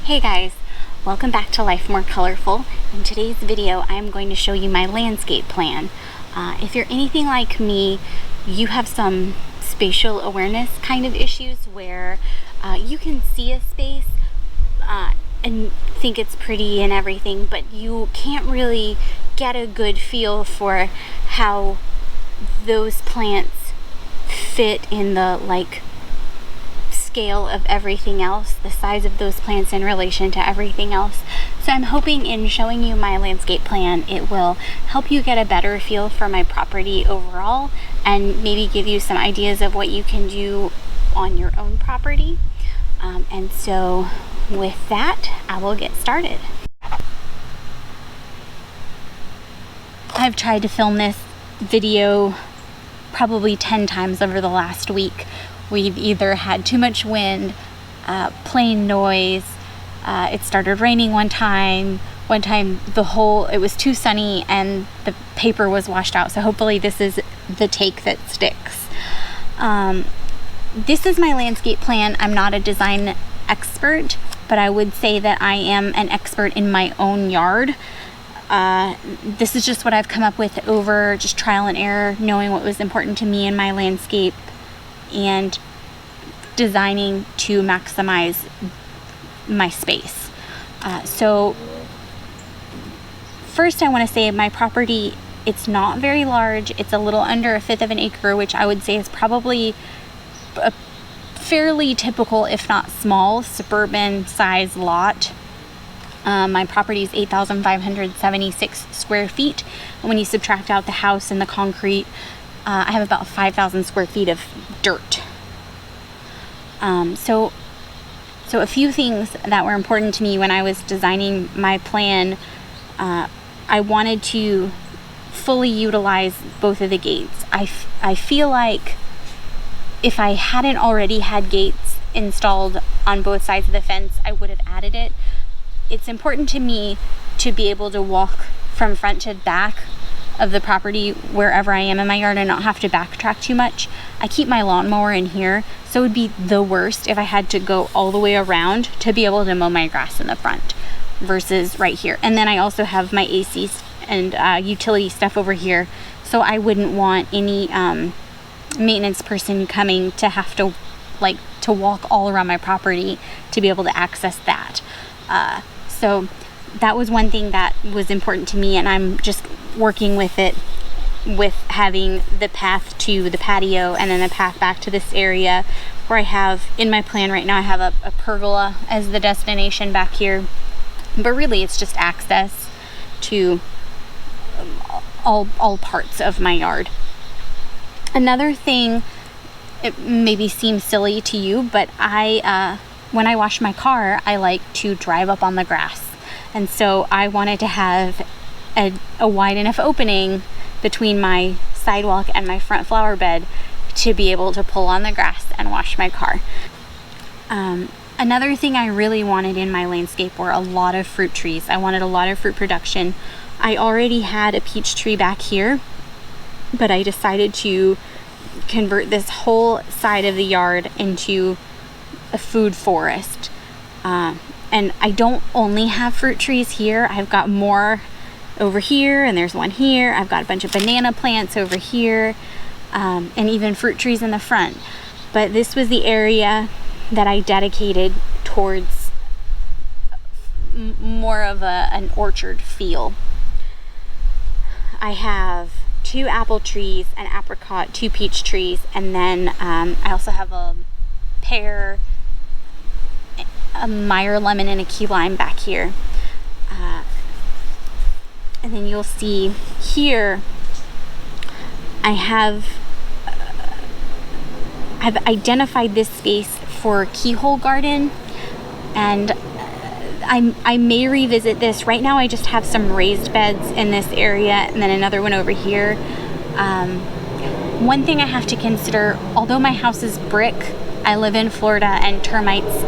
Hey guys, welcome back to Life More Colorful. In today's video, I am going to show you my landscape plan. If you're anything like me, you have some spatial awareness kind of issues where you can see a space and think it's pretty and everything, but you can't really get a good feel for how those plants fit in the scale of everything else, the size of those plants in relation to everything else. So I'm hoping in showing you my landscape plan, it will help you get a better feel for my property overall and maybe give you some ideas of what you can do on your own property. And so with that, I will get started. I've tried to film this video probably 10 times over the last week. We've either had too much wind, plane noise, it started raining one time it was too sunny and the paper was washed out. So hopefully this is the take that sticks. This is my landscape plan. I'm not a design expert, but I would say that I am an expert in my own yard. This is just what I've come up with over just trial and error, knowing what was important to me in my landscape and designing to maximize my space. So first I want to say my property, it's not very large. It's a little under 1/5 of an acre, which I would say is probably a fairly typical, if not small, suburban size lot. My property is 8,576 square feet. And when you subtract out the house and the concrete, I have about 5,000 square feet of dirt. So a few things that were important to me when I was designing my plan. I wanted to fully utilize both of the gates. I feel like if I hadn't already had gates installed on both sides of the fence, I would have added it. It's important to me to be able to walk from front to back of the property wherever I am in my yard and not have to backtrack too much. I keep my lawnmower in here, so it would be the worst if I had to go all the way around to be able to mow my grass in the front versus right here. And then I also have my AC and utility stuff over here, so I wouldn't want any maintenance person coming to have to walk all around my property to be able to access that. So that was one thing that was important to me, and I'm just working with it with having the path to the patio and then the path back to this area where I have in my plan right now, I have a pergola as the destination back here, but really it's just access to all parts of my yard. Another thing, it maybe seems silly to you, but when I wash my car, I like to drive up on the grass. And so I wanted to have a wide enough opening between my sidewalk and my front flower bed to be able to pull on the grass and wash my car. Another thing I really wanted in my landscape were a lot of fruit trees. I wanted a lot of fruit production. I already had a peach tree back here, but I decided to convert this whole side of the yard into a food forest. And I don't only have fruit trees here. I've got more over here, and there's one here. I've got a bunch of banana plants over here, and even fruit trees in the front. But this was the area that I dedicated towards more of an orchard feel. I have 2 apple trees, an apricot, 2 peach trees, and then I also have a pear, a Meyer lemon, and a key lime back here. And then you'll see here I've identified this space for keyhole garden, and I may revisit this. Right now I just have some raised beds in this area and then another one over here. One thing I have to consider, although my house is brick, I live in Florida and termites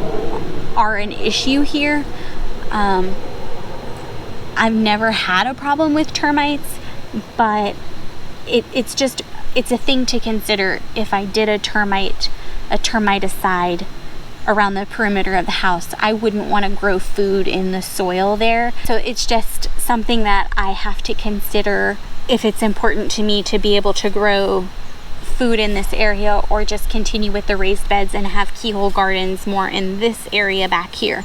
are an issue here. I've never had a problem with termites, but it's a thing to consider if I did a termite aside around the perimeter of the house. I wouldn't want to grow food in the soil there. So it's just something that I have to consider if it's important to me to be able to grow food in this area, or just continue with the raised beds and have keyhole gardens more in this area back here,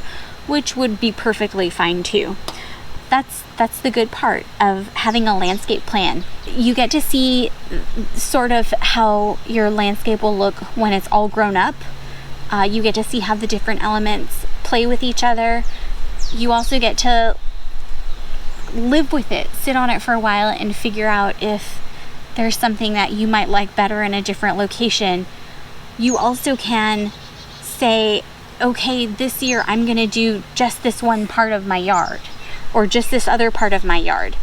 which would be perfectly fine too. That's the good part of having a landscape plan. You get to see sort of how your landscape will look when it's all grown up. You get to see how the different elements play with each other. You also get to live with it, sit on it for a while, and figure out if there's something that you might like better in a different location. You also can say, okay, this year I'm going to do just this one part of my yard, or just this other part of my yard.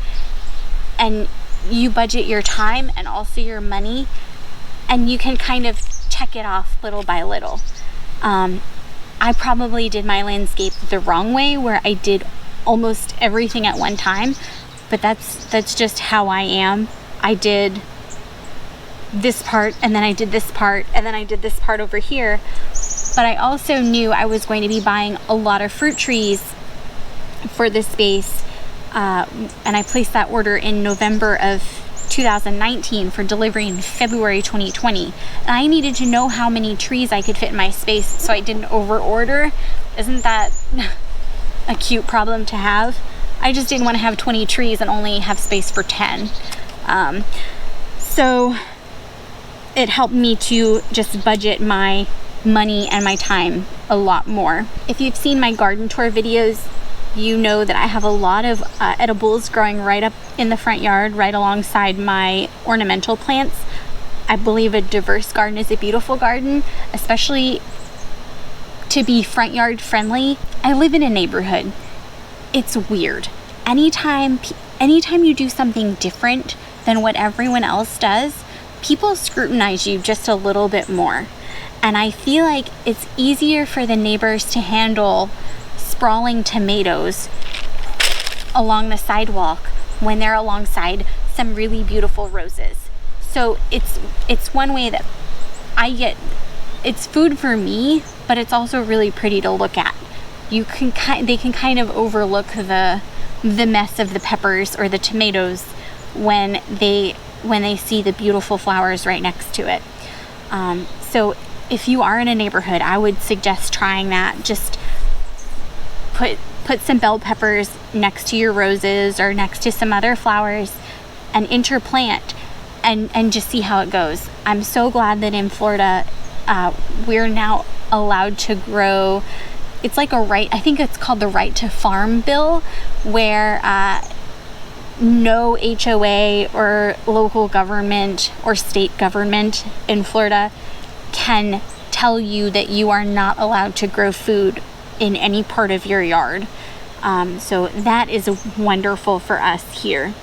And you budget your time and also your money, and you can kind of check it off little by little. I probably did my landscape the wrong way, where I did almost everything at one time, but that's just how I am. I did this part, and then I did this part, and then I did this part over here. But I also knew I was going to be buying a lot of fruit trees for this space, and I placed that order in November of 2019 for delivery in February 2020. And I needed to know how many trees I could fit in my space so I didn't over order. Isn't that a cute problem to have? I just didn't want to have 20 trees and only have space for 10. So it helped me to just budget my money and my time a lot more. If you've seen my garden tour videos, you know that I have a lot of edibles growing right up in the front yard, right alongside my ornamental plants. I believe a diverse garden is a beautiful garden, especially to be front yard friendly. I live in a neighborhood. It's weird. Anytime you do something different than what everyone else does, people scrutinize you just a little bit more. And I feel like it's easier for the neighbors to handle sprawling tomatoes along the sidewalk when they're alongside some really beautiful roses. So it's one way that I get, it's food for me, but it's also really pretty to look at. They can kind of overlook the mess of the peppers or the tomatoes when they see the beautiful flowers right next to it. So if you are in a neighborhood, I would suggest trying that. Just put some bell peppers next to your roses or next to some other flowers and interplant and just see how it goes. I'm so glad that in Florida, we're now allowed to grow. It's like a right, I think it's called the Right to Farm bill, where no HOA or local government or state government in Florida can tell you that you are not allowed to grow food in any part of your yard. So that is wonderful for us here.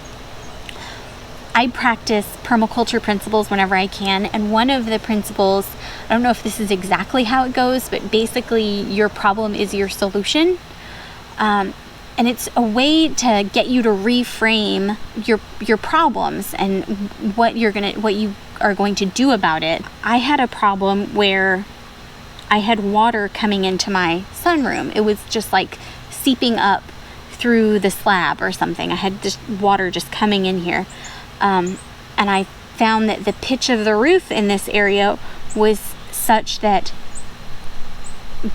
I practice permaculture principles whenever I can, and one of the principles, I don't know if this is exactly how it goes, but basically your problem is your solution. And it's a way to get you to reframe your problems and what you are going to do about it. I had a problem where I had water coming into my sunroom. It was just like seeping up through the slab or something. I had just water just coming in here. And I found that the pitch of the roof in this area was such that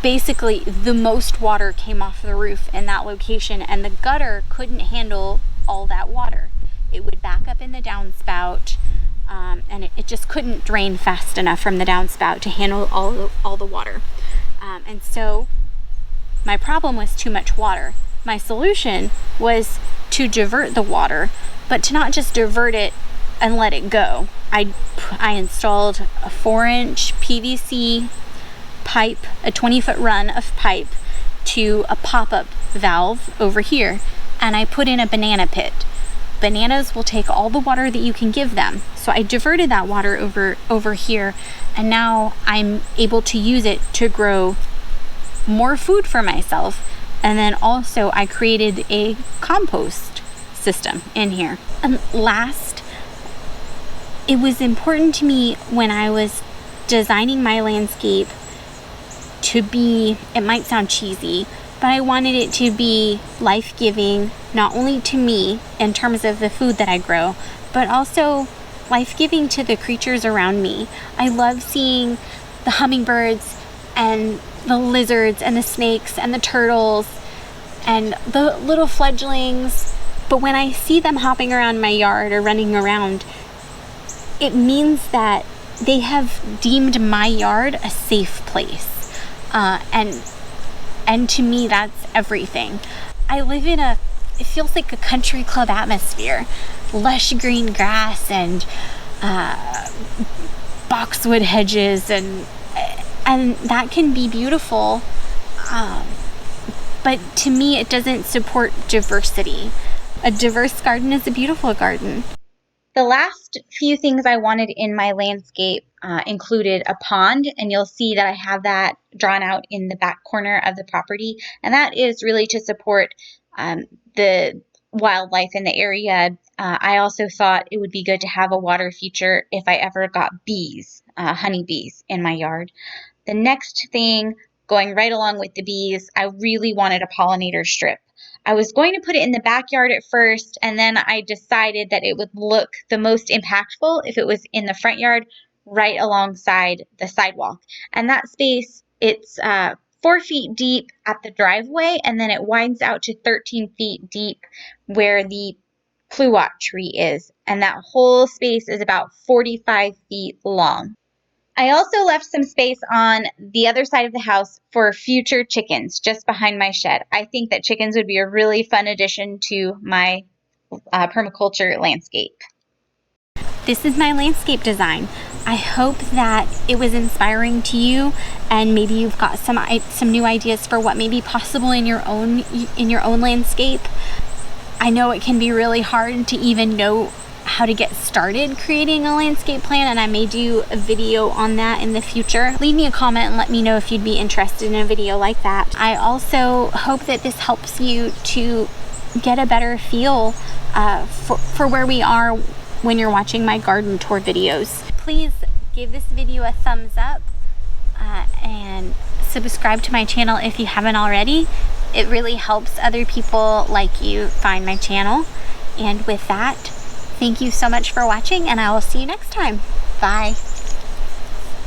basically the most water came off the roof in that location, and the gutter couldn't handle all that water. It would back up in the downspout, and it just couldn't drain fast enough from the downspout to handle all the water. And so my problem was too much water. My solution was to divert the water, but to not just divert it and let it go. I installed a 4-inch PVC pipe, a 20-foot run of pipe to a pop-up valve over here, and I put in a banana pit. Bananas will take all the water that you can give them. So I diverted that water over here, and now I'm able to use it to grow more food for myself. And then also I created a compost system in here. And last, it was important to me when I was designing my landscape to be, it might sound cheesy, but I wanted it to be life-giving, not only to me in terms of the food that I grow, but also life-giving to the creatures around me. I love seeing the hummingbirds and the lizards and the snakes and the turtles and the little fledglings. But when I see them hopping around my yard or running around, it means that they have deemed my yard a safe place. And to me, that's everything. I live in it feels like a country club atmosphere. Lush green grass and boxwood hedges, and that can be beautiful. But to me, it doesn't support diversity. A diverse garden is a beautiful garden. The last few things I wanted in my landscape included a pond, and you'll see that I have that drawn out in the back corner of the property, and that is really to support the wildlife in the area. I also thought it would be good to have a water feature if I ever got bees, honeybees in my yard. The next thing, going right along with the bees, I really wanted a pollinator strip. I was going to put it in the backyard at first, and then I decided that it would look the most impactful if it was in the front yard right alongside the sidewalk. And that space, it's 4 feet deep at the driveway, and then it widens out to 13 feet deep where the pluot tree is. And that whole space is about 45 feet long. I also left some space on the other side of the house for future chickens just behind my shed. I think that chickens would be a really fun addition to my permaculture landscape. This is my landscape design. I hope that it was inspiring to you, and maybe you've got some new ideas for what may be possible in your own landscape. I know it can be really hard to even know how to get started creating a landscape plan, and I may do a video on that in the future. Leave me a comment and let me know if you'd be interested in a video like that. I also hope that this helps you to get a better feel for where we are when you're watching my garden tour videos. Please give this video a thumbs up and subscribe to my channel if you haven't already. It really helps other people like you find my channel. And with that, thank you so much for watching, and I will see you next time. Bye.